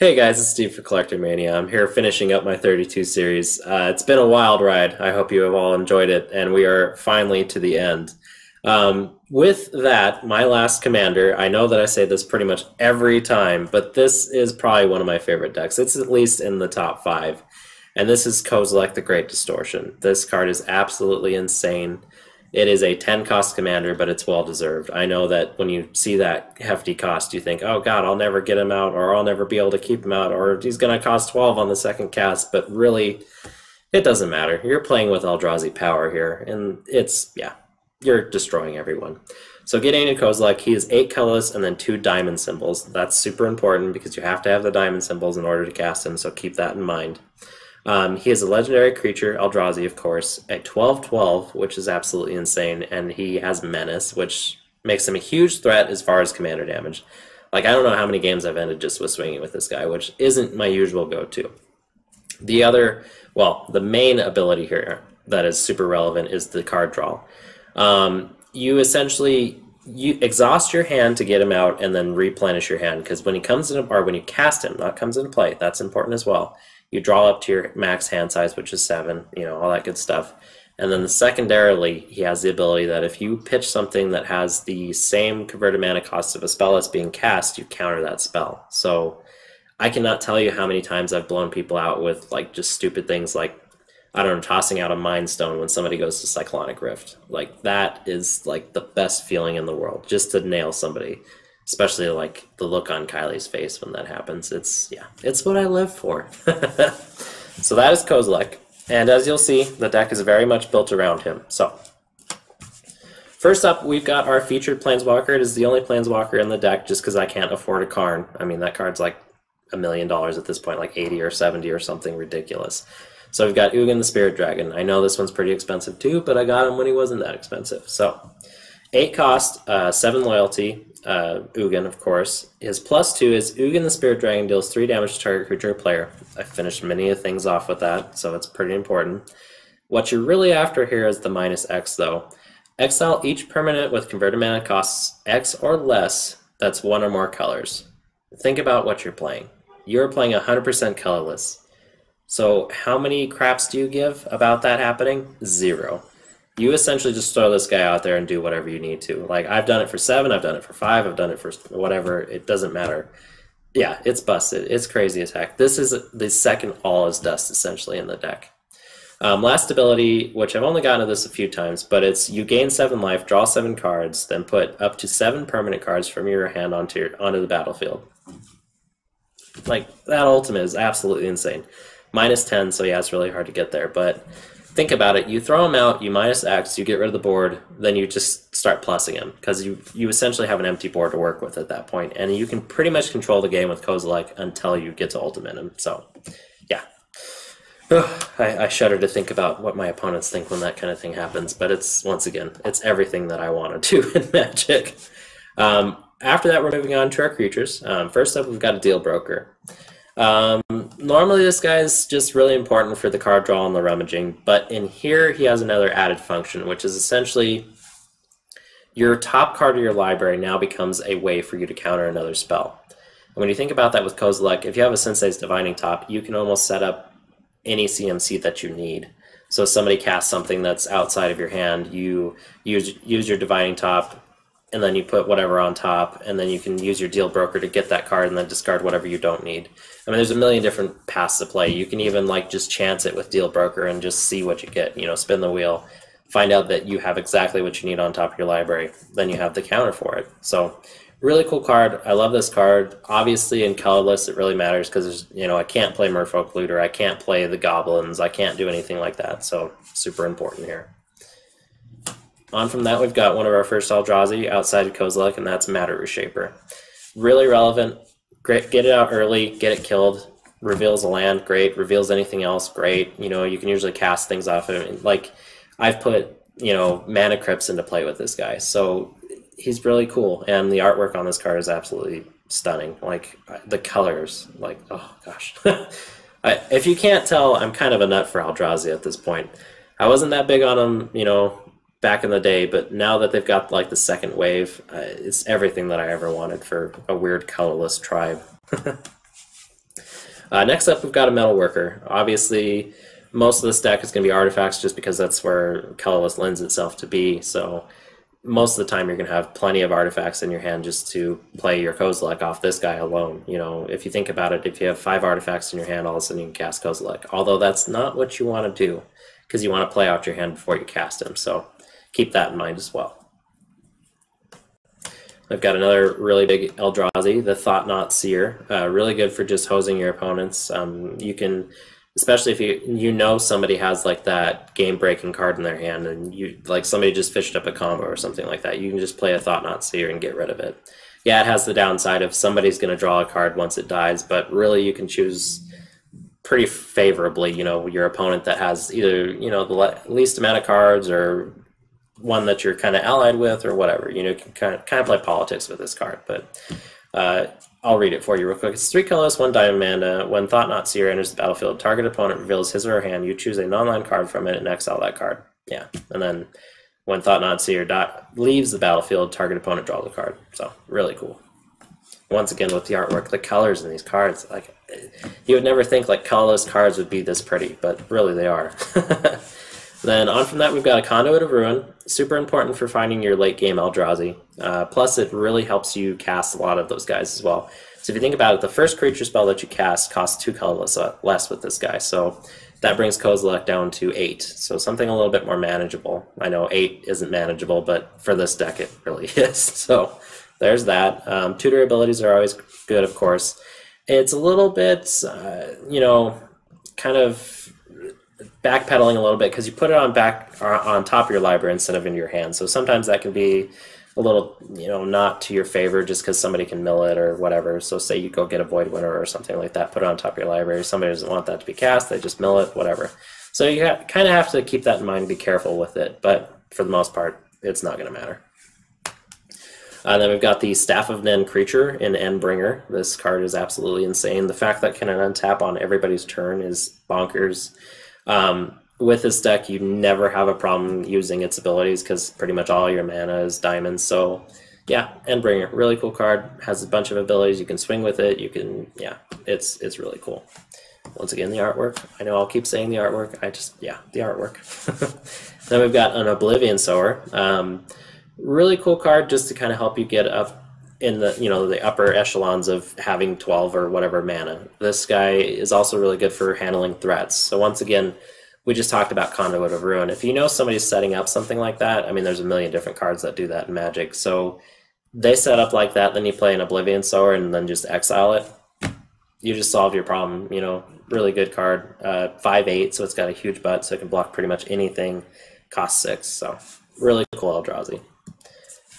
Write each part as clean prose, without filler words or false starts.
Hey guys, it's Steve for CollectorMania. I'm here finishing up my 32 series. It's been a wild ride. I hope you have all enjoyed it, and we are finally to the end. With that, my last commander, I know that I say this pretty much every time, but this is probably one of my favorite decks. It's at least in the top 5, and this is Kozilek, the Great Distortion. This card is absolutely insane. It is a 10 cost commander, but it's well deserved. I know that when you see that hefty cost, you think, oh god, I'll never get him out, or I'll never be able to keep him out, or he's going to cost 12 on the second cast, but really, it doesn't matter. You're playing with Eldrazi power here, and it's, yeah, you're destroying everyone. So getting into Kozilek, he is 8 colorless and then 2 diamond symbols. That's super important because you have to have the diamond symbols in order to cast him, so keep that in mind. He is a legendary creature, Eldrazi, of course, at 12/12, which is absolutely insane, and he has Menace, which makes him a huge threat as far as commander damage. Like, I don't know how many games I've ended just with swinging with this guy, which isn't my usual go-to. The other, well, the main ability here that is super relevant is the card draw. You essentially exhaust your hand to get him out and then replenish your hand, because when he comes into, or when you cast him, not comes into play, that's important as well. You draw up to your max hand size, which is 7, you know, all that good stuff. And then secondarily, he has the ability that if you pitch something that has the same converted mana cost of a spell that's being cast, you counter that spell. So I cannot tell you how many times I've blown people out with like just stupid things like, I don't know, tossing out a Mind Stone when somebody goes to Cyclonic Rift. Like, that is like the best feeling in the world, just to nail somebody. Especially like the look on Kylie's face when that happens. It's, yeah, it's what I live for. So that is Kozilek. And as you'll see, the deck is very much built around him. So first up, we've got our featured Planeswalker. It is the only Planeswalker in the deck just because I can't afford a Karn. I mean, that card's like $1 million at this point, like 80 or 70 or something ridiculous. So we've got Egan the Spirit Dragon. I know this one's pretty expensive too, but I got him when he wasn't that expensive. So 8 cost, 7 loyalty. Egan, of course. His +2 is Egan the Spirit Dragon deals 3 damage to target creature or player. I finished many of things off with that, so it's pretty important. What you're really after here is the -X, though. Exile each permanent with converted mana costs X or less that's 1 or more colors. Think about what you're playing. You're playing 100% colorless. So how many craps do you give about that happening? 0. You essentially just throw this guy out there and do whatever you need to. Like, I've done it for 7, I've done it for 5, I've done it for whatever. It doesn't matter. Yeah, it's busted. It's crazy as heck. This is the second all is dust, essentially, in the deck. Last ability, which I've only gotten to this a few times, but it's you gain 7 life, draw 7 cards, then put up to 7 permanent cards from your hand onto the battlefield. Like, that ultimate is absolutely insane. -10, so yeah, it's really hard to get there, but think about it. You throw him out, you -X, you get rid of the board, then you just start plussing him, because you essentially have an empty board to work with at that point, and you can pretty much control the game with Kozilek until you get to ultimate him. So, yeah. I shudder to think about what my opponents think when that kind of thing happens, but it's, once again, it's everything that I want to do in Magic. After that, we're moving on to our creatures. First up, we've got a Deal Broker. Normally this guy's just really important for the card draw and the rummaging, but in here he has another added function, which is essentially your top card of your library now becomes a way for you to counter another spell. And when you think about that with Kozilek, if you have a Sensei's Divining Top, you can almost set up any CMC that you need. So if somebody casts something that's outside of your hand, you use your Divining Top, and then you put whatever on top, and then you can use your Deal Broker to get that card and then discard whatever you don't need. I mean, there's a million different paths to play. You can even like just chance it with Deal Broker and just see what you get. You know, spin the wheel, find out that you have exactly what you need on top of your library. Then you have the counter for it. So, really cool card. I love this card. Obviously, in colorless, it really matters because, you know, I can't play Merfolk Looter. I can't play the Goblins. I can't do anything like that. So, super important here. On from that, we've got one of our first Eldrazi outside of Kozilek, and that's Matter Reshaper. Really relevant. Great, get it out early, get it killed. Reveals a land, great. Reveals anything else, great. You know, you can usually cast things off of it. Like, I've put, you know, mana crypts into play with this guy, so he's really cool. And the artwork on this card is absolutely stunning. Like, the colors, like, oh gosh. If you can't tell, I'm kind of a nut for Eldrazi at this point. I wasn't that big on him, you know, back in the day, but now that they've got like the second wave, it's everything that I ever wanted for a weird colorless tribe. Next up, we've got a Metal Worker. Obviously, most of this deck is going to be artifacts just because that's where Colorless lends itself to be. So most of the time, you're going to have plenty of artifacts in your hand just to play your Kozilek off this guy alone. You know, if you think about it, if you have 5 artifacts in your hand, all of a sudden you can cast Kozilek. Although that's not what you want to do, because you want to play out your hand before you cast him. So keep that in mind as well. I've got another really big Eldrazi, the Thought-Knot Seer. Really good for just hosing your opponents. You can, especially if you know somebody has like that game-breaking card in their hand, and you like somebody just fished up a combo or something like that, you can just play a Thought-Knot Seer and get rid of it. Yeah, it has the downside of somebody's going to draw a card once it dies, but really you can choose pretty favorably, you know, your opponent that has either, you know, the least amount of cards or one that you're kind of allied with or whatever. You know, you can kind of play politics with this card, but I'll read it for you real quick. It's 3 colorless, 1 diamond mana. When Thought-Knot Seer enters the battlefield, target opponent reveals his or her hand. You choose a non-land card from it and exile that card. Yeah, and then when Thought-Knot Seer leaves the battlefield, target opponent draws a card. So really cool. Once again, with the artwork, the colors in these cards, like you would never think like colorless cards would be this pretty, but really they are. Then on from that, we've got a Conduit of Ruin. Super important for finding your late game Eldrazi. Plus, it really helps you cast a lot of those guys as well. So if you think about it, the first creature spell that you cast costs 2 colorless less with this guy. So that brings Kozilek down to 8. So something a little bit more manageable. I know 8 isn't manageable, but for this deck it really is. So there's that. Tutor abilities are always good, of course. It's a little bit, you know, kind of backpedaling a little bit because you put it on top of your library instead of in your hand. So sometimes that can be a little, you know, not to your favor just because somebody can mill it or whatever. So say you go get a Void Winter or something like that, put it on top of your library. Somebody doesn't want that to be cast, they just mill it, whatever. So you kind of have to keep that in mind and be careful with it. But for the most part, it's not going to matter. Then we've got the Staff of Nen creature in Endbringer. This card is absolutely insane. The fact that it can untap on everybody's turn is bonkers. With this deck, you never have a problem using its abilities because pretty much all your mana is diamonds. So yeah, Endbringer, really cool card. Has a bunch of abilities. You can swing with it. You can, yeah, it's really cool. Once again, the artwork. I know I'll keep saying the artwork. Yeah, the artwork. Then we've got an Oblivion Sower. Really cool card just to kind of help you get up in the, you know, the upper echelons of having 12 or whatever mana. This guy is also really good for handling threats. So once again, we just talked about Conduit of Ruin. If you know somebody's setting up something like that, I mean, there's a million different cards that do that in Magic. So they set up like that, then you play an Oblivion Sower and then just exile it. You just solved your problem, you know, really good card. 5/8, so it's got a huge butt, so it can block pretty much anything. Cost 6, so really cool Eldrazi.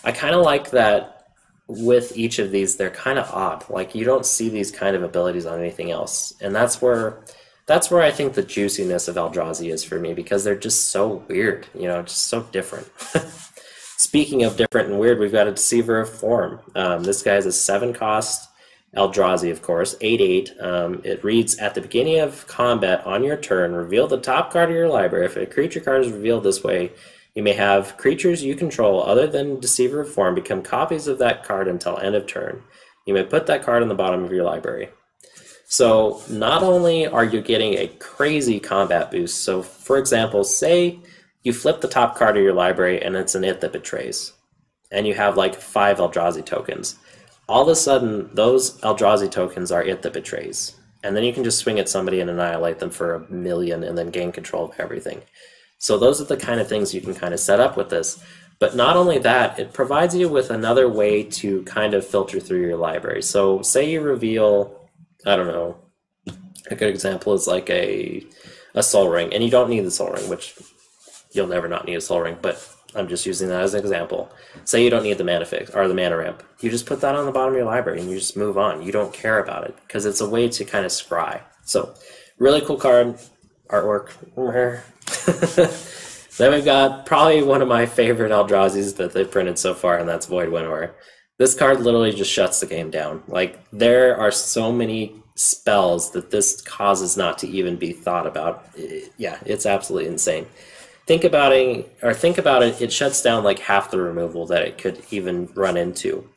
I kind of like that with each of these, they're kind of odd. Like, you don't see these kind of abilities on anything else. And that's where I think the juiciness of Eldrazi is for me, because they're just so weird, you know, just so different. Speaking of different and weird, we've got a Deceiver of Form. This guy is a 7-cost Eldrazi, of course, 8/8. It reads, at the beginning of combat on your turn, reveal the top card of your library. If a creature card is revealed this way, you may have creatures you control other than Deceiver of Form become copies of that card until end of turn. You may put that card on the bottom of your library. So not only are you getting a crazy combat boost, so for example, say you flip the top card of your library and it's an It That Betrays, and you have like 5 Eldrazi tokens. All of a sudden, those Eldrazi tokens are It That Betrays. And then you can just swing at somebody and annihilate them for 1,000,000 and then gain control of everything. So those are the kind of things you can kind of set up with this. But not only that, it provides you with another way to kind of filter through your library. So say you reveal, I don't know, a good example is like a Soul Ring, and you don't need the Soul Ring, which you'll never not need a Soul Ring, but I'm just using that as an example. Say you don't need the mana fix or the mana ramp. You just put that on the bottom of your library and you just move on. You don't care about it because it's a way to kind of scry. So really cool card, artwork. Then we've got probably one of my favorite Eldrazi's that they've printed so far, and that's Void Winnower. This card literally just shuts the game down. Like, there are so many spells that this causes not to even be thought about. Yeah, it's absolutely insane. Think about it, it shuts down like half the removal that it could even run into.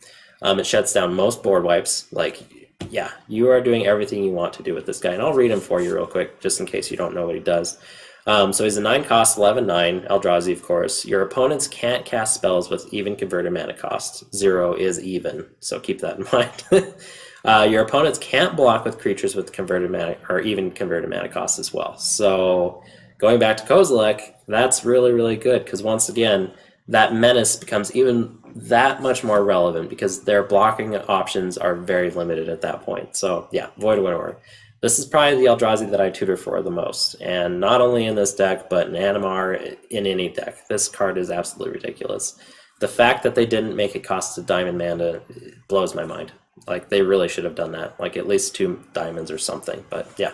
It shuts down most board wipes. Like, yeah, you are doing everything you want to do with this guy. And I'll read him for you real quick, just in case you don't know what he does. So he's a 9-cost, 11/9, Eldrazi, of course. Your opponents can't cast spells with even converted mana cost. 0 is even, so keep that in mind. Your opponents can't block with creatures with converted mana or even converted mana cost as well. So going back to Kozilek, that's really, really good because once again, that menace becomes even that much more relevant because their blocking options are very limited at that point. So yeah, Void Winnower. This is probably the Eldrazi that I tutor for the most, and not only in this deck, but in Animar, in any deck. This card is absolutely ridiculous. The fact that they didn't make it cost a diamond mana blows my mind. Like, they really should have done that, like at least 2 diamonds or something, but yeah,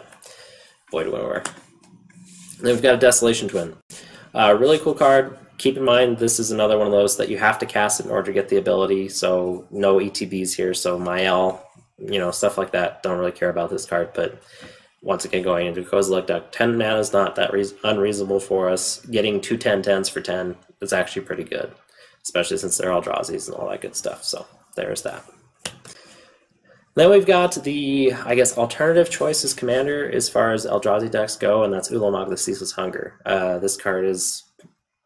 Void Winnower. Then we've got a Desolation Twin. Really cool card. Keep in mind, this is another one of those that you have to cast it in order to get the ability, so no ETBs here, so Mael, you know, stuff like that. Don't really care about this card, but once again, going into Kozilek deck, 10 mana is not that unreasonable for us. Getting 2 10/10s for 10 is actually pretty good, especially since they're Eldrazi's and all that good stuff, so there's that. Then we've got the, I guess, alternative choices commander as far as Eldrazi decks go, and that's Ulamog the Ceaseless Hunger. This card is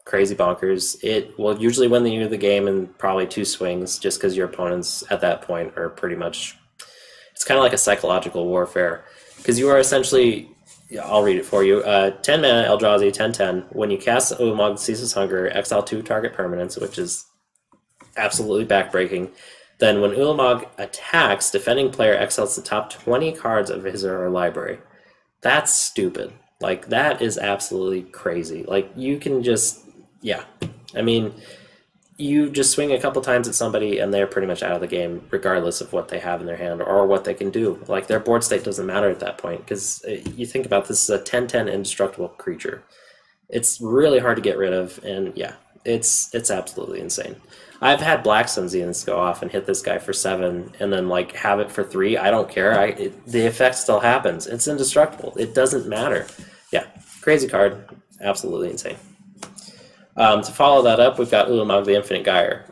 crazy bonkers. It will usually win the game in probably 2 swings, just because your opponents at that point are pretty much, it's kind of like a psychological warfare, because you are essentially, I'll read it for you, 10 mana Eldrazi, 10/10. When you cast Ulamog the Ceaseless Hunger, exile 2 target permanents, which is absolutely backbreaking. Then when Ulamog attacks, defending player exiles the top 20 cards of his or her library. That's stupid. Like, that is absolutely crazy. Like, you can just, yeah. I mean, you just swing a couple times at somebody and they're pretty much out of the game, regardless of what they have in their hand or what they can do. Like, their board state doesn't matter at that point, because you think about this as a 10/10 indestructible creature. It's really hard to get rid of, and yeah, it's absolutely insane. I've had Black Sun Zeniths go off and hit this guy for 7 and then like have it for 3. I don't care. The effect still happens. It's indestructible. It doesn't matter. Yeah, crazy card. Absolutely insane. To follow that up, we've got Ulamog the Infinite Gyre.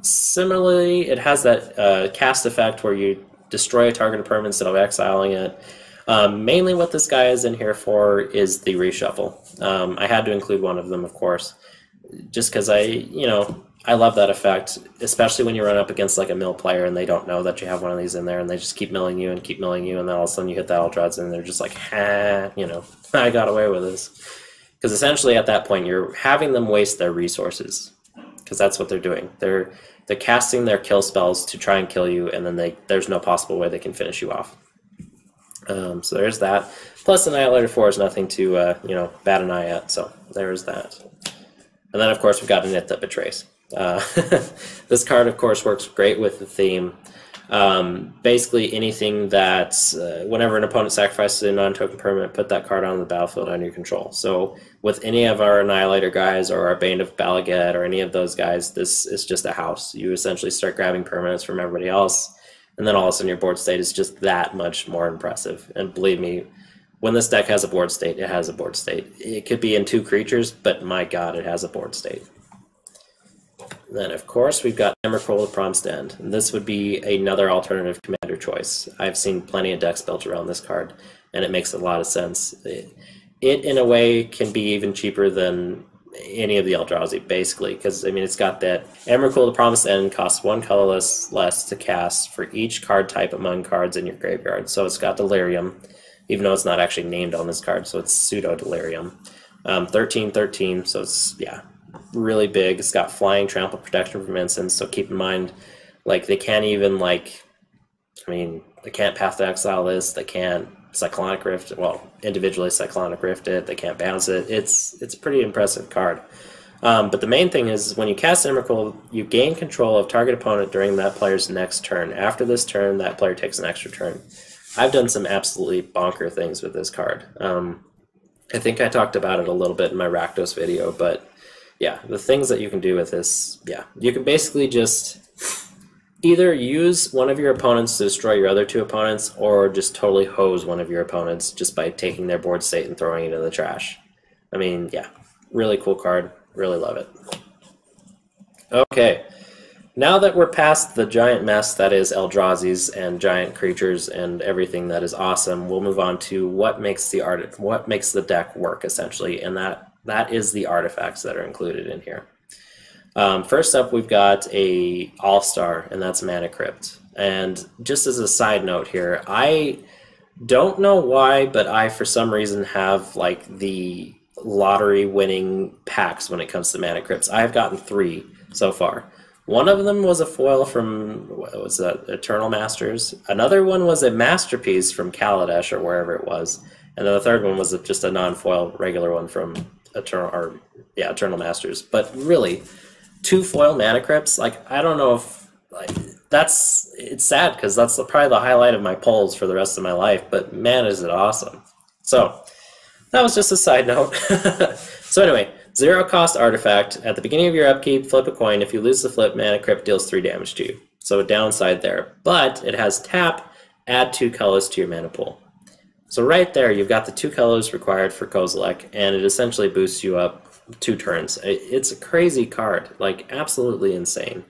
Similarly, it has that cast effect where you destroy a targeted permanent instead of exiling it. Mainly what this guy is in here for is the reshuffle. I had to include one of them, of course, just because I love that effect, especially when you run up against like a mill player and they don't know that you have one of these in there and they just keep milling you, and then all of a sudden you hit that Eldrazi and they're just like, ha, I got away with this. Because essentially at that point you're having them waste their resources, because that's what they're doing. They're casting their kill spells to try and kill you, and then there's no possible way they can finish you off. So there's that. Plus Annihilator 4 is nothing to bat an eye at, so there's that. And then of course we've got a Knit that Betrays. This card of course works great with the theme. Basically anything that whenever an opponent sacrifices a non-token permanent, put that card on the battlefield under your control. So with any of our Annihilator guys or our Bane of Balaget or any of those guys, this is just a house. You essentially start grabbing permanents from everybody else, and then all of a sudden your board state is just that much more impressive. And believe me, when this deck has a board state, it has a board state. It could be in 2 creatures, but my god, it has a board state. Then, of course, we've got Emrakul the Promised End. And this would be another alternative commander choice. I've seen plenty of decks built around this card, and it makes a lot of sense. It in a way, can be even cheaper than any of the Eldrazi, basically, because, I mean, it's got that Emrakul the Promised End costs 1 colorless less to cast for each card type among cards in your graveyard. So it's got Delirium, even though it's not actually named on this card, so it's pseudo-Delirium. 13/13, so it's, yeah, really big. It's got flying, trample, protection from instants, so keep in mind, like, they can't even, like, I mean, they can't Path to Exile this, they can't Cyclonic Rift, well, individually Cyclonic Rift it, they can't bounce it. It's a pretty impressive card. But the main thing is, when you cast Emrakul, you gain control of target opponent during that player's next turn. After this turn, that player takes an extra turn. I've done some absolutely bonker things with this card. I think I talked about it a little bit in my Rakdos video, but yeah, the things that you can do with this, yeah. You can basically just either use one of your opponents to destroy your other 2 opponents, or just totally hose one of your opponents just by taking their board state and throwing it in the trash. I mean, yeah, really cool card. Really love it. Okay, Now that we're past the giant mess that is Eldrazi's and giant creatures and everything that is awesome, we'll move on to what makes the deck work, essentially, and that is the artifacts that are included in here. First up, we've got a all-star, and that's Mana Crypt. And just as a side note here, I don't know why, but I, for some reason, have like the lottery-winning packs when it comes to Mana Crypts. I have gotten 3 so far. One of them was a foil from, what was that, Eternal Masters. Another one was a masterpiece from Kaladesh or wherever it was. And then the third one was just a non-foil regular one from Eternal Masters. But really, 2 foil Mana Crypts, like, I don't know if, like, it's sad because that's probably the highlight of my polls for the rest of my life, but man, is it awesome. So, that was just a side note. So anyway, 0 cost artifact. At the beginning of your upkeep, flip a coin. If you lose the flip, Mana Crypt deals 3 damage to you. So a downside there. But it has tap, add 2 colors to your mana pool. So right there, you've got the 2 colors required for Kozilek, and it essentially boosts you up 2 turns. It's a crazy card, like absolutely insane.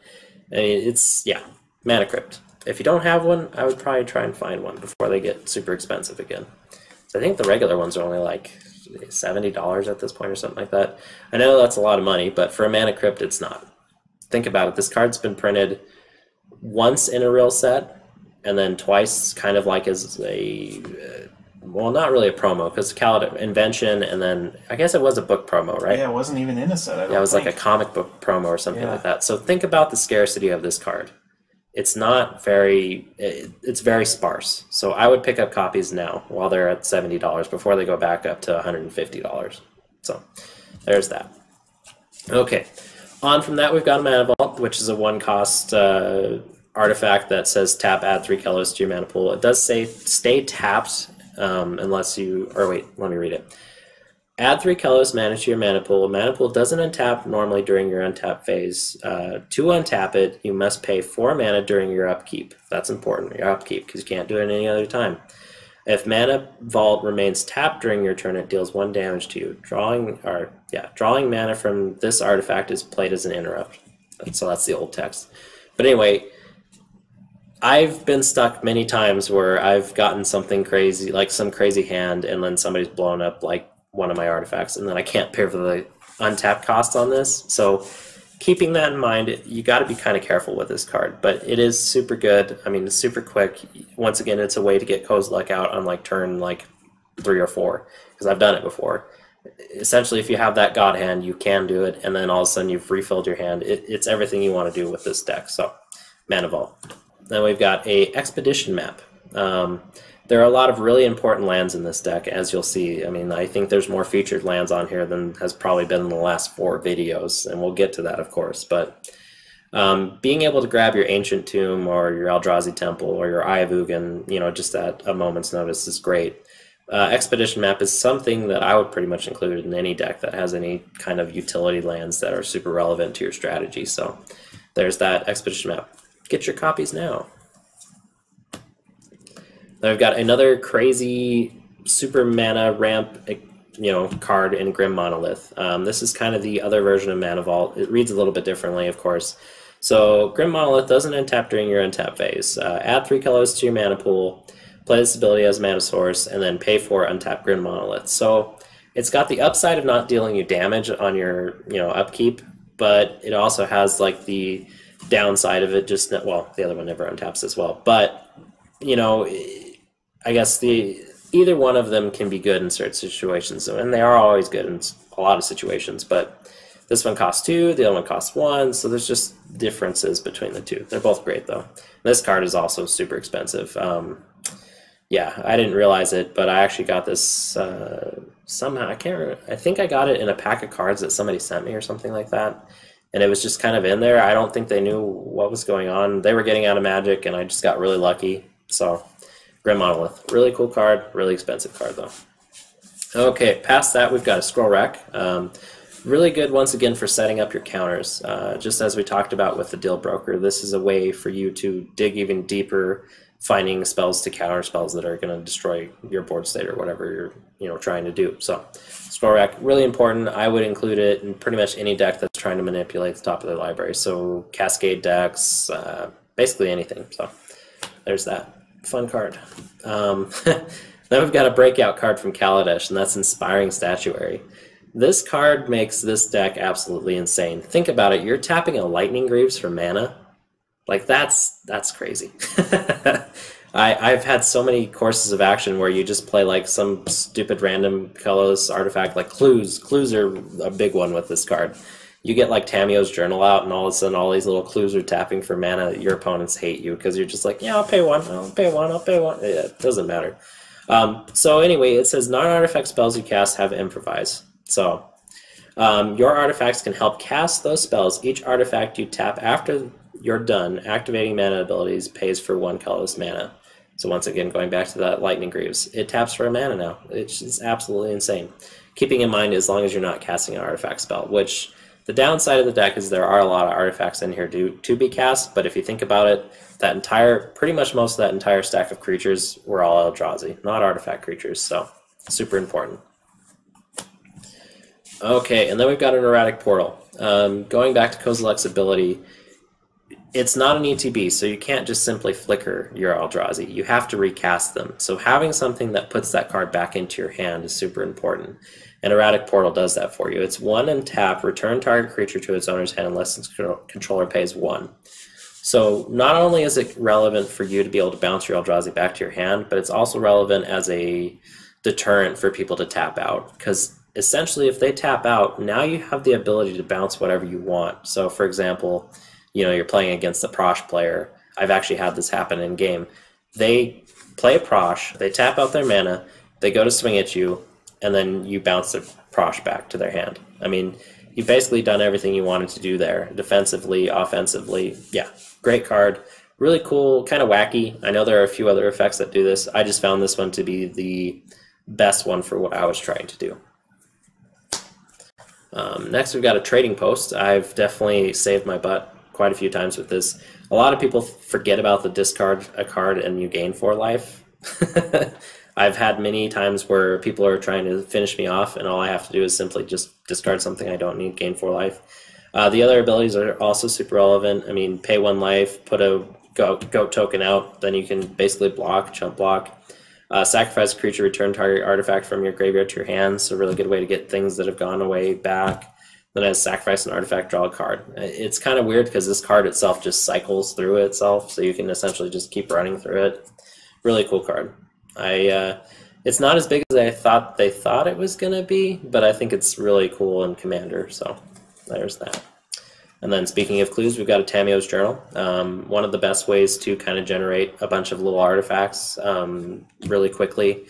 I mean, it's, yeah, Mana Crypt. If you don't have one, I would probably try and find one before they get super expensive again. So I think the regular ones are only like $70 at this point or something like that. I know that's a lot of money, but for a Mana Crypt, it's not. Think about it. This card's been printed once in a real set, and then twice kind of like as a, well, not really a promo, because Invention, and then I guess it was a book promo, right? Yeah, it wasn't even in a set, I don't Yeah, it was think. like a comic book promo or something like that. So think about the scarcity of this card. It's not very, it's very sparse. So I would pick up copies now while they're at $70 before they go back up to $150. So there's that. Okay, on from that we've got a Mana Vault, which is a 1-cost artifact that says tap, add 3 colors to your mana pool. It does say stay tapped unless you, or wait, let me read it. Add 3 colors mana to your mana pool. Mana pool doesn't untap normally during your untap phase. To untap it, you must pay 4 mana during your upkeep. That's important, your upkeep, because you can't do it any other time. If Mana Vault remains tapped during your turn, it deals 1 damage to you. Drawing mana from this artifact is played as an interrupt. So that's the old text. But anyway, I've been stuck many times where I've gotten something crazy, like some crazy hand, and then somebody's blown up like one of my artifacts, and then I can't pay for the untapped cost on this. So keeping that in mind, you got to be kind of careful with this card, but it is super good. I mean, it's super quick. Once again, it's a way to get Kozilek out on like turn like 3 or 4, because I've done it before. Essentially, if you have that god hand, you can do it, and then all of a sudden you've refilled your hand. It's everything you want to do with this deck. So Mana Vault. Then we've got a Expedition map. There are a lot of really important lands in this deck, as you'll see. I mean, I think there's more featured lands on here than has probably been in the last 4 videos, and we'll get to that, of course. But being able to grab your Ancient Tomb or your Eldrazi Temple or your Eye of Egan, you know, just at a moment's notice is great. Expedition map is something that I would pretty much include in any deck that has any kind of utility lands that are super relevant to your strategy. So there's that Expedition map. Get your copies now. Then I've got another crazy super mana ramp, you know, card in Grim Monolith. This is kind of the other version of Mana Vault. It reads a little bit differently, of course. So Grim Monolith doesn't untap during your untap phase. Add 3 colors to your mana pool, play this ability as mana source, and then pay for untap Grim Monolith. So it's got the upside of not dealing you damage on your, you know, upkeep, but it also has like the downside of it, just, well, the other one never untaps as well, but you know, I guess either one of them can be good in certain situations, and they are always good in a lot of situations, but this one costs 2, the other one costs 1, so there's just differences between the two. They're both great though. This card is also super expensive. Yeah, I didn't realize it, but I actually got this somehow. I can't remember. I think I got it in a pack of cards that somebody sent me or something like that. And it was just kind of in there. I don't think they knew what was going on. They were getting out of Magic, and I just got really lucky. So, Grim Monolith. Really cool card. Really expensive card, though. Okay, past that, we've got a Scroll Rack. Really good, once again, for setting up your counters. Just as we talked about with the Deal Broker, this is a way for you to dig even deeper finding spells to counter spells that are going to destroy your board state or whatever you're trying to do. So scroll rack, really important. I would include it in pretty much any deck that's trying to manipulate the top of their library. So Cascade decks, basically anything. So there's that. Fun card. Then we've got a breakout card from Kaladesh, and that's Inspiring Statuary. This card makes this deck absolutely insane. Think about it. You're tapping a Lightning Greaves for mana. Like, that's crazy. I've had so many courses of action where you just play like some stupid random colorless artifact, like clues. Clues are a big one with this card. You get like Tammy Oz Journal out, and all of a sudden all these little clues are tapping for mana. Your opponents hate you because you're just like, yeah, I'll pay one, I'll pay one, I'll pay one. Yeah, it doesn't matter. So anyway, it says non-artifact spells you cast have improvise. So your artifacts can help cast those spells. Each artifact you tap after you're done activating mana abilities pays for 1 colorless mana. So once again, going back to that Lightning Greaves, it taps for a mana now. It's absolutely insane. Keeping in mind, as long as you're not casting an artifact spell, which the downside of the deck is there are a lot of artifacts in here to be cast, but if you think about it, pretty much most of that entire stack of creatures were all Eldrazi, not artifact creatures, so super important. Okay, and then we've got an Erratic Portal. Going back to Kozilek's ability, it's not an ETB, so you can't just simply flicker your Eldrazi. You have to recast them. So having something that puts that card back into your hand is super important. And Erratic Portal does that for you. It's 1 and tap, return target creature to its owner's hand unless its controller pays 1. So not only is it relevant for you to be able to bounce your Eldrazi back to your hand, but it's also relevant as a deterrent for people to tap out. Because essentially if they tap out, now you have the ability to bounce whatever you want. So for example, you're playing against a Prosh player. I've actually had this happen in game. They play a Prosh, they tap out their mana, they go to swing at you, and then you bounce the Prosh back to their hand. I mean, you've basically done everything you wanted to do there, defensively, offensively. Yeah, great card. Really cool, kind of wacky. I know there are a few other effects that do this. I just found this one to be the best one for what I was trying to do. Next, we've got a trading post. I've definitely saved my butt quite a few times with this. A lot of people forget about the discard a card and you gain 4 life. I've had many times where people are trying to finish me off and all I have to do is simply just discard something I don't need, gain 4 life. The other abilities are also super relevant. I mean, pay 1 life, put a goat token out, then you can basically block, chump block. Sacrifice a creature, return target artifact from your graveyard to your hand. So a really good way to get things that have gone away back. Then as sacrifice an artifact, draw a card. It's kind of weird because this card itself just cycles through itself, so you can essentially just keep running through it. Really cool card. It's not as big as I thought they thought it was going to be, but I think it's really cool in Commander, so there's that. And then speaking of clues, we've got a Tammy Oz Journal. One of the best ways to kind of generate a bunch of little artifacts really quickly.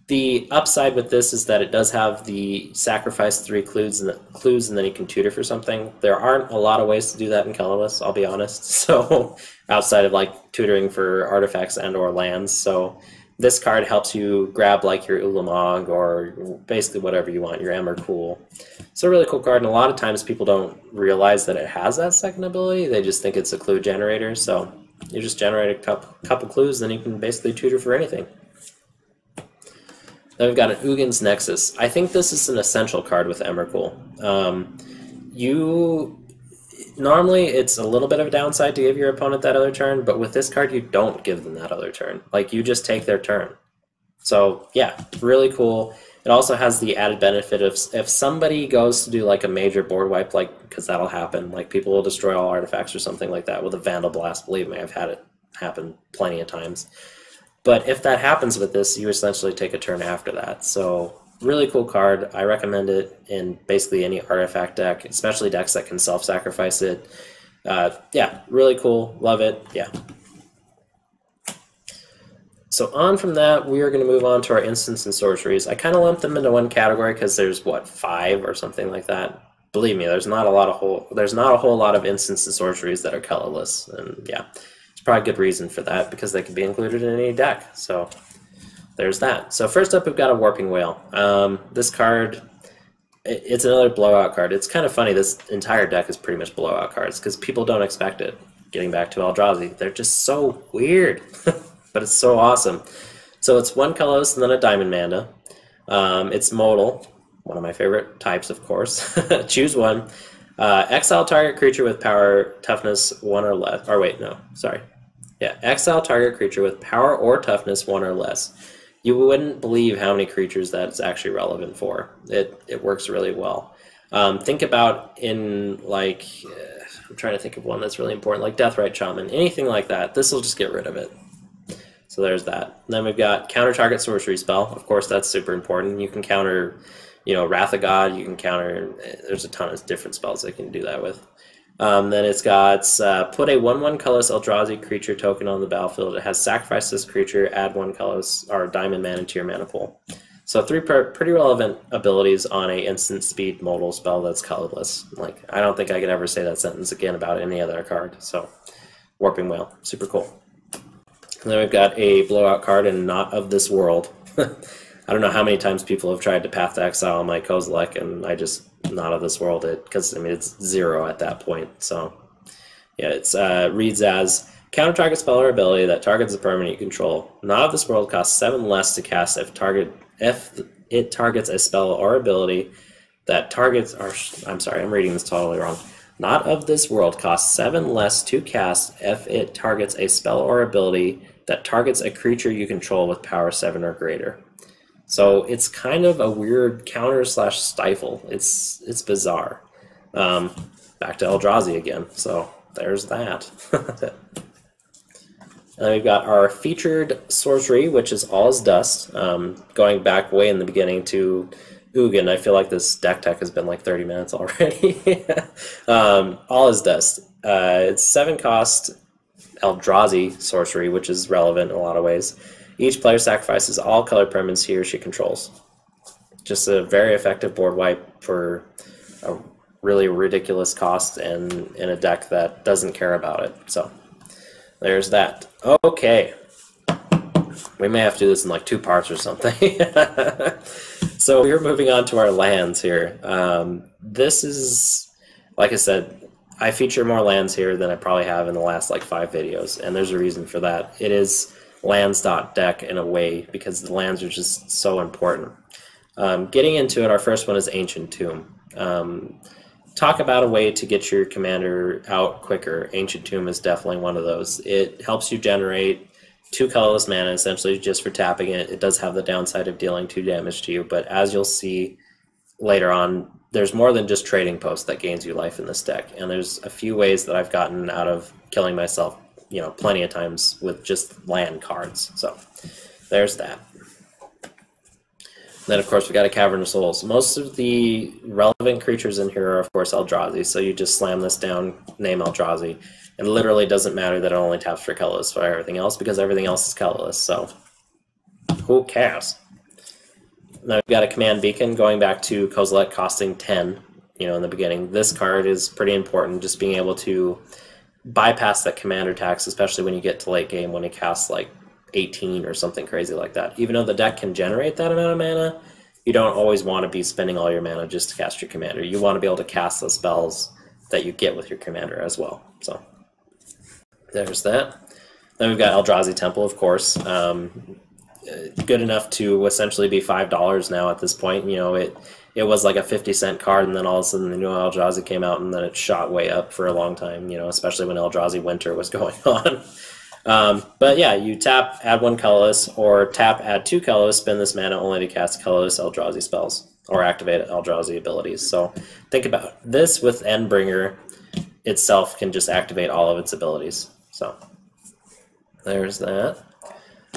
The upside with this is that it does have the sacrifice 3 clues and then you can tutor for something. There aren't a lot of ways to do that in Colorless, I'll be honest. So outside of like tutoring for artifacts and or lands. So this card helps you grab like your Ulamog or basically whatever you want, your Emrakul. It's a really cool card, and a lot of times people don't realize that it has that second ability. They just think it's a clue generator. So you just generate a couple clues, then you can basically tutor for anything. Then we've got an Egan's Nexus. I think this is an essential card with Emrakul. Normally it's a little bit of a downside to give your opponent that other turn, but with this card you don't give them that other turn. Like, you just take their turn. So yeah, really cool. It also has the added benefit of if somebody goes to do like a major board wipe, like, because that'll happen, like people will destroy all artifacts or something like that with a Vandal Blast. Believe me, I've had it happen plenty of times. But if that happens with this, you essentially take a turn after that. So really cool card. I recommend it in basically any artifact deck, especially decks that can self-sacrifice it. Yeah, really cool. Love it. Yeah. So on from that, we are going to move on to our instants and sorceries. I kind of lumped them into one category because there's, what, 5 or something like that. Believe me, there's not a whole lot of instants and sorceries that are colorless. And yeah, there's probably a good reason for that because they can be included in any deck. So there's that. So first up, we've got a Warping Whale. This card, it's another blowout card. It's kind of funny. This entire deck is pretty much blowout cards because people don't expect it. Getting back to Eldrazi, they're just so weird. but it's so awesome. So it's 1 colorless and then a diamond mana. It's modal, one of my favorite types, of course. Choose one. Exile target creature with power, toughness 1 or less. Or wait, no, sorry. Yeah, exile target creature with power or toughness 1 or less. You wouldn't believe how many creatures that's actually relevant for. It works really well. Think about in like, I'm trying to think of one that's really important, like Deathrite Shaman, anything like that. This will just get rid of it. So there's that. And then we've got counter target sorcery spell. Of course, that's super important. You can counter, you know, Wrath of God. You can counter. There's a ton of different spells that can do that with. Then it's got put a 1/1 colorless Eldrazi creature token on the battlefield. It has sacrifice this creature, add 1 colorless or diamond mana to your mana pool. So 3 pretty relevant abilities on a instant speed modal spell that's colorless. Like, I don't think I could ever say that sentence again about any other card. So Warping Whale, super cool. And then we've got a blowout card in Not of This World. I don't know how many times people have tried to Path to Exile on my Kozilek, and I just Not of This World it, because I mean it's 0 at that point. So yeah, it's reads as counter target spell or ability that targets a permanent you control. Not of This World costs 7 less to cast if it targets a spell or ability that targets. Or I'm sorry, I'm reading this totally wrong. Not of This World costs 7 less to cast if it targets a spell or ability that targets a creature you control with power 7 or greater. So it's kind of a weird counter / stifle. It's bizarre. Back to Eldrazi again. So there's that. And then we've got our featured sorcery, which is All Is Dust. Going back way in the beginning to Egan, I feel like this deck tech has been like 30 minutes already. All Is Dust. It's 7 cost Eldrazi sorcery, which is relevant in a lot of ways. Each player sacrifices all color permanents he or she controls. Just a very effective board wipe for a really ridiculous cost and in a deck that doesn't care about it. So there's that. Okay. We may have to do this in like 2 parts or something. So we're moving on to our lands here. This is, like I said, I feature more lands here than I probably have in the last like 5 videos, and there's a reason for that. It is lands.deck in a way because the lands are just so important. Getting into it, our first one is Ancient Tomb. Talk about a way to get your commander out quicker. Ancient Tomb is definitely one of those. It helps you generate 2 colorless mana, essentially just for tapping it. It does have the downside of dealing 2 damage to you, but as you'll see later on, there's more than just Trading Post that gains you life in this deck, and there's a few ways that I've gotten out of killing myself, you know, plenty of times with just land cards. So there's that. Then, of course, we got a Cavern of Souls. Most of the relevant creatures in here are, of course, Eldrazi. So you just slam this down, name Eldrazi. It literally doesn't matter that it only taps for colorless for everything else because everything else is colorless. So who cares? Then we've got a Command Beacon going back to Kozilek costing 10, you know, in the beginning. This card is pretty important, just being able to bypass that commander tax, especially when you get to late game when it casts like 18 or something crazy like that. Even though the deck can generate that amount of mana, you don't always want to be spending all your mana just to cast your commander. You want to be able to cast the spells that you get with your commander as well. So there's that. Then we've got Eldrazi Temple, of course. Good enough to essentially be $5 now at this point. You know, it was like a 50-cent card, and then all of a sudden the new Eldrazi came out, and then it shot way up for a long time, you know, especially when Eldrazi Winter was going on. But yeah, you tap, add 1 colorless, or tap, add 2 colorless, spend this mana only to cast colorless Eldrazi spells, or activate Eldrazi abilities. So think about this with Endbringer itself can just activate all of its abilities. So there's that.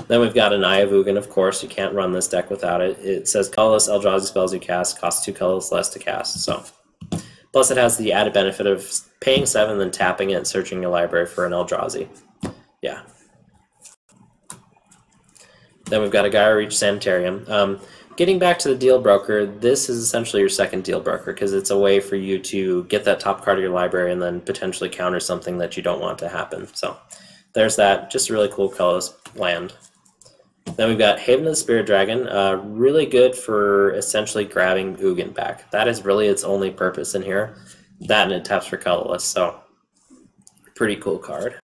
Then we've got an Eye of Ugin, of course. You can't run this deck without it. It says colorless Eldrazi spells you cast cost 2 colorless less to cast. So, plus it has the added benefit of paying 7, then tapping it and searching your library for an Eldrazi. Yeah. Then we've got a Gaia Reach Sanitarium. Getting back to the deal broker, this is essentially your second deal broker because it's a way for you to get that top card of your library and then potentially counter something that you don't want to happen. So there's that. Just a really cool colorless land. Then we've got Haven of the Spirit Dragon, really good for essentially grabbing Ugin back. That is really its only purpose in here. That and it taps for colorless, so pretty cool card.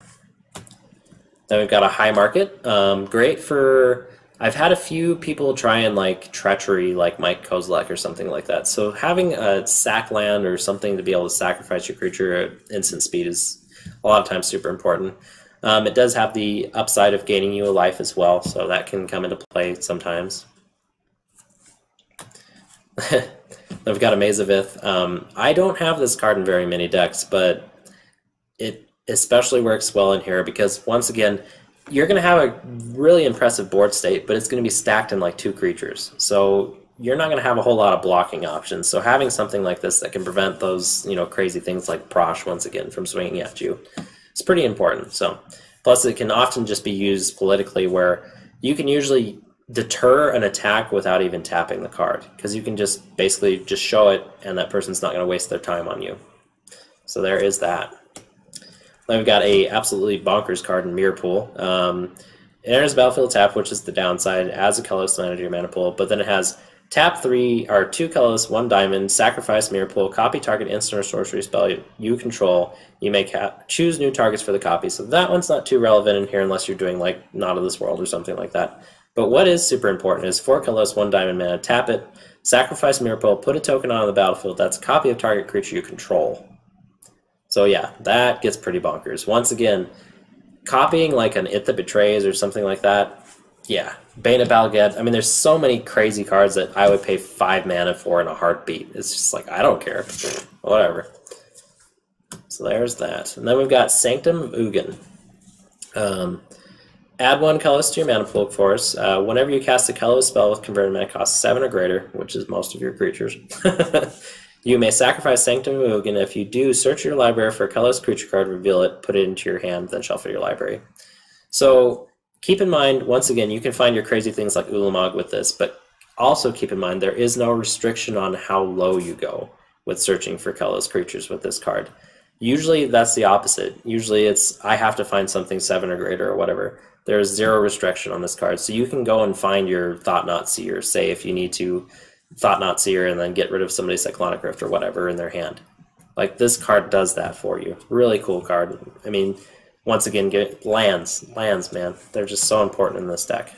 Then we've got a high market. Great for, I've had a few people try and like treachery like Mike Kozilek or something like that. So having a sack land or something to be able to sacrifice your creature at instant speed is a lot of times super important. It does have the upside of gaining you a life as well, so that can come into play sometimes. Then we've got a Maze of Ith. I don't have this card in very many decks, but it especially works well in here because, once again, you're going to have a really impressive board state, but it's going to be stacked in like 2 creatures. So you're not going to have a whole lot of blocking options. So having something like this that can prevent those, you know, crazy things like Prosh, once again, from swinging at you is pretty important. So, plus it can often just be used politically, where you can usually deter an attack without even tapping the card, because you can just basically just show it and that person's not going to waste their time on you. So there is that. Then we've got a absolutely bonkers card in Mirror Pool. It enters battlefield tap, which is the downside, adds a colorless land to your mana pool, but then it has tap 3 or 2 colorless, 1 diamond, sacrifice Mirror Pool, copy target instant or sorcery spell you control. You may choose new targets for the copy. So that one's not too relevant in here unless you're doing like Not of This World or something like that. But what is super important is 4 colorless, 1 diamond mana, tap it, sacrifice Mirror Pool, put a token on the battlefield. That's a copy of target creature you control. So yeah, that gets pretty bonkers. Once again, copying like an It That Betrays or something like that, yeah. Bane of Balged. I mean, there's so many crazy cards that I would pay 5 mana for in a heartbeat. It's just like, I don't care. Whatever. So there's that. And then we've got Sanctum of Ugin. Add 1 colorless to your mana pool, of course. Whenever you cast a colorless spell with converted mana cost 7 or greater, which is most of your creatures, you may sacrifice Sanctum of Ugin. If you do, search your library for a colorless creature card, reveal it, put it into your hand, then shuffle your library. So keep in mind, once again, you can find your crazy things like Ulamog with this, but also keep in mind there is no restriction on how low you go with searching for colorless creatures with this card. Usually that's the opposite. Usually it's, I have to find something 7 or greater or whatever. There's 0 restriction on this card. So you can go and find your Thought-Knot Seer, say if you need to Thought-Knot Seer and then get rid of somebody's Cyclonic Rift or whatever in their hand. Like, this card does that for you. Really cool card. I mean, once again, get lands, man. They're just so important in this deck.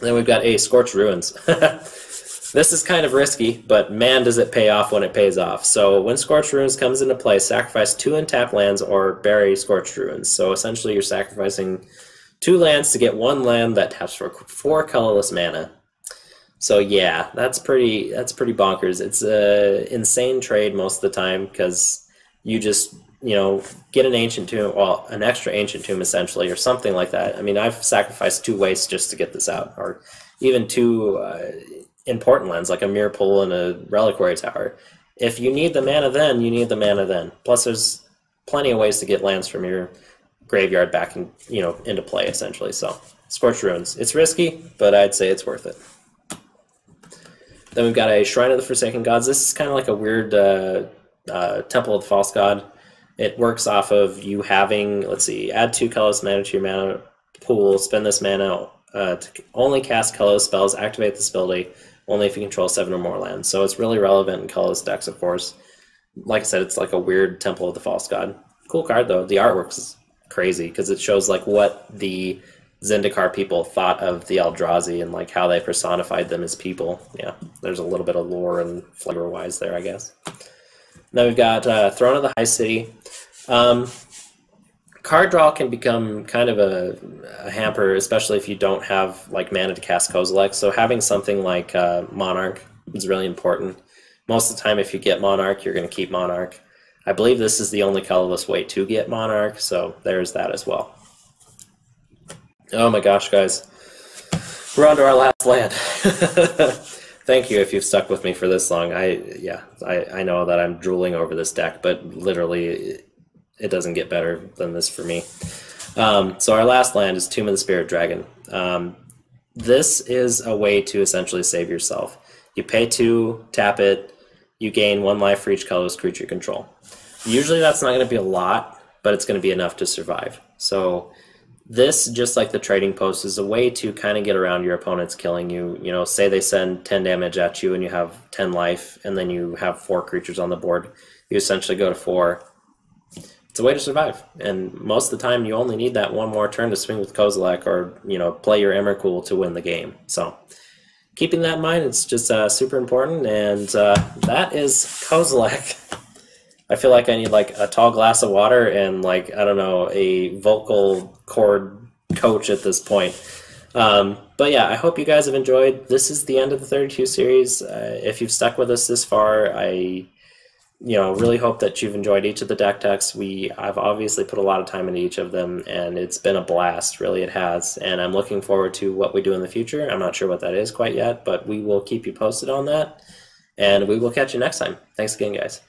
Then we've got a Scorch Ruins. This is kind of risky, but man, does it pay off when it pays off. So when Scorch Ruins comes into play, sacrifice 2 untapped lands or bury Scorch Ruins. So essentially you're sacrificing 2 lands to get 1 land that taps for 4 colorless mana. So yeah, that's pretty bonkers. It's an insane trade most of the time, because you just, you know, get an Ancient Tomb, well, an extra Ancient Tomb essentially, or something like that. I mean, I've sacrificed 2 wastes just to get this out, or even 2 important lands like a Mirror Pool and a Reliquary Tower. If you need the mana then, you need the mana then. Plus there's plenty of ways to get lands from your graveyard back in, you know, into play essentially. So Scorched Ruins, it's risky, but I'd say it's worth it. Then we've got a Shrine of the Forsaken Gods. This is kind of like a weird Temple of the False God. It works off of you having, let's see, add 2 colorless mana to your mana pool, spend this mana to only cast colorless spells, activate this ability only if you control 7 or more lands. So it's really relevant in colorless decks, of course. Like I said, it's like a weird Temple of the False God. Cool card, though. The artwork is crazy, because it shows like what the Zendikar people thought of the Eldrazi and like how they personified them as people. Yeah, there's a little bit of lore and flavor-wise there, I guess. Now we've got Throne of the High City. Card draw can become kind of a hamper, especially if you don't have like mana to cast Kozilek. So having something like Monarch is really important. Most of the time, if you get Monarch, you're going to keep Monarch. I believe this is the only colorless way to get Monarch, so there's that as well. Oh my gosh, guys. We're on to our last land. Thank you if you've stuck with me for this long. I know that I'm drooling over this deck, but literally it doesn't get better than this for me. So our last land is Tomb of the Spirit Dragon. This is a way to essentially save yourself. You pay 2, tap it, you gain 1 life for each colorless creature you control. Usually that's not going to be a lot, but it's going to be enough to survive. So this, just like the Trading Post, is a way to kind of get around your opponents killing you. You know, say they send 10 damage at you and you have 10 life, and then you have 4 creatures on the board. You essentially go to 4. it's a way to survive. And most of the time, you only need that one more turn to swing with Kozilek, or play your Emrakul to win the game. So keeping that in mind, it's just super important. And that is Kozilek. I feel like I need like a tall glass of water and like, I don't know, a vocal cord coach at this point. But yeah, I hope you guys have enjoyed. This is the end of the 32 series. If you've stuck with us this far, I really hope that you've enjoyed each of the deck techs. I've obviously put a lot of time into each of them, and it's been a blast, really it has. And I'm looking forward to what we do in the future. I'm not sure what that is quite yet, but we will keep you posted on that. And we will catch you next time. Thanks again, guys.